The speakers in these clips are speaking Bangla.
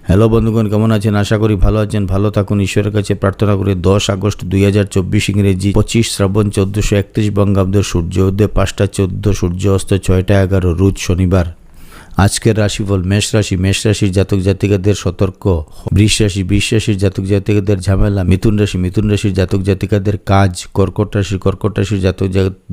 হ্যালো বন্ধুগণ, কেমন আছেন? আশা করি ভালো আছেন। ভালো থাকুন, ঈশ্বরের কাছে প্রার্থনা করি। 10 আগস্ট 2024 ইংরেজি, 25 শ্রাবণ 1431 বঙ্গাব্দ, সূর্য উদয় 5টা 14, সূর্য অস্ত 6টা 11, রোজ শনিবার। আজকের রাশিফল: মেষ রাশি, মেষ রাশির জাতক জাতিকাদের সতর্ক। বৃষ রাশি, বৃষ রাশির জাতক জাতিকাদের ঝামেলা। মিথুন রাশি, মিথুন রাশির জাতক জাতিকাদের কাজ। কর্কট রাশি, কর্কট রাশির জাতক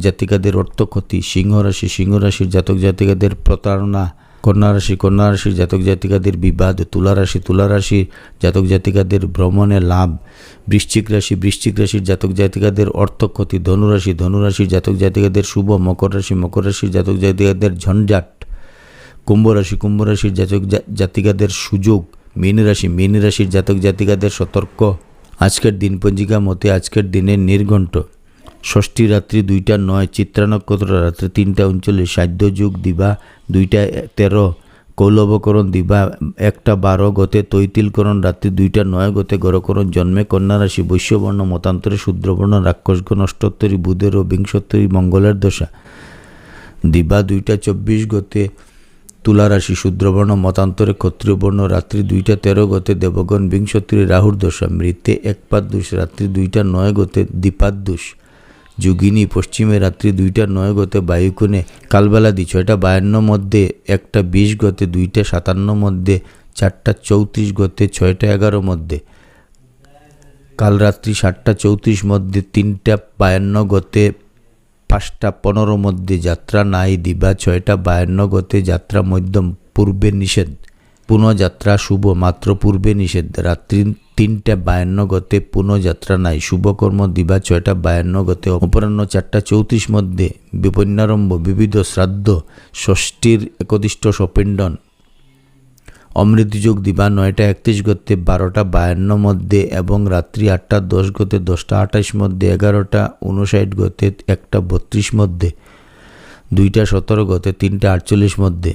জাতিকাদের অর্থ ক্ষতি। সিংহ রাশি, সিংহ রাশির জাতক জাতিকাদের প্রতারণা। কন্যা রাশি, কন্যা রাশির জাতক জাতিকাদের বিবাদ। তুলা রাশি, তুলা রাশির জাতক জাতিকাদের ভ্রমণে লাভ। বৃশ্চিক রাশি, বৃশ্চিক রাশির জাতক জাতিকাদের অর্থ ক্ষতি। ধনুরাশি, ধনুরাশির জাতক জাতিকাদের শুভ। মকর রাশি, মকর রাশির জাতক জাতিকাদের ঝঞ্ঝাট। কুম্ভ রাশি, কুম্ভ রাশির জাতক জাতিকাদের সুযোগ। মীন রাশি, মীন রাশির জাতক জাতিকাদের সতর্ক। আজকের দিন পঞ্জিকা মতে আজকের দিনের নির্ঘণ্ট: ষষ্ঠী রাত্রি 2টা 9, চিত্রা নক্ষত্র রাত্রি 3টা 39, সাধ্য যুগ দিবা 2টা 13, কৌলবকরণ দিবা 1টা 12, গতে তৈতিলকরণ রাত্রি 2টা 9, গতে গরকরণ। জন্মে কন্যা রাশি, বৈশ্যবর্ণ, মতান্তরে শূদ্রবর্ণ, রাক্ষসগণ, অষ্টোত্তরী বুধের ও বিংশোত্তরী মঙ্গলের দশা। দিবা 2টা 24, গতে তুলা রাশি, শূদ্রবর্ণ, মতান্তরে ক্ষত্রিয় বর্ণ, রাত্রি 2টা 13, গতে দেবগণ, বিংশোত্তরী রাহুর দশা। মৃতে 1পাদ-2, রাত্রি 2টা 9, গতে দ্বিপাদ-2। যোগিনী, পশ্চিমে রাত্রি 2টা 9, গতে বায়ুকোণে। কালবেলাদি 6টা 52 মধ্যে 1টা 20, গতে 2টা 57 মধ্যে 4টা 34, গতে 6টা 11 মধ্যে। কাল রাত্রি 7টা 34 মধ্যে 3টা 52, গতে 5টা 15 মধ্যে যাত্রা নাই। দিবা 6টা 52, গতে যাত্রা মধ্যম, পূর্বে নিষেধ। পুনঃযাত্রা শুভ, মাত্র পূর্বে নিষেধ। রাত্রি 3টা 52, গতে পুনঃযাত্রা নাই। শুভকর্ম দিবা 6টা 52, গতে অপরাহ্ন 4টা 34 মধ্যে বিপন্যারম্ভ, বিবিধ শ্রাদ্ধ, ষষ্ঠীর একদিষ্ট সপিণ্ডন। অমৃতযোগ দিবা 9টা 31, গতে 12টা 52 মধ্যে এবং রাত্রি 8টা 10, গতে 10টা 28 মধ্যে। 11টা 59, গতে 1টা 32 মধ্যে। 2টা 17, গতে 3টা 48 মধ্যে।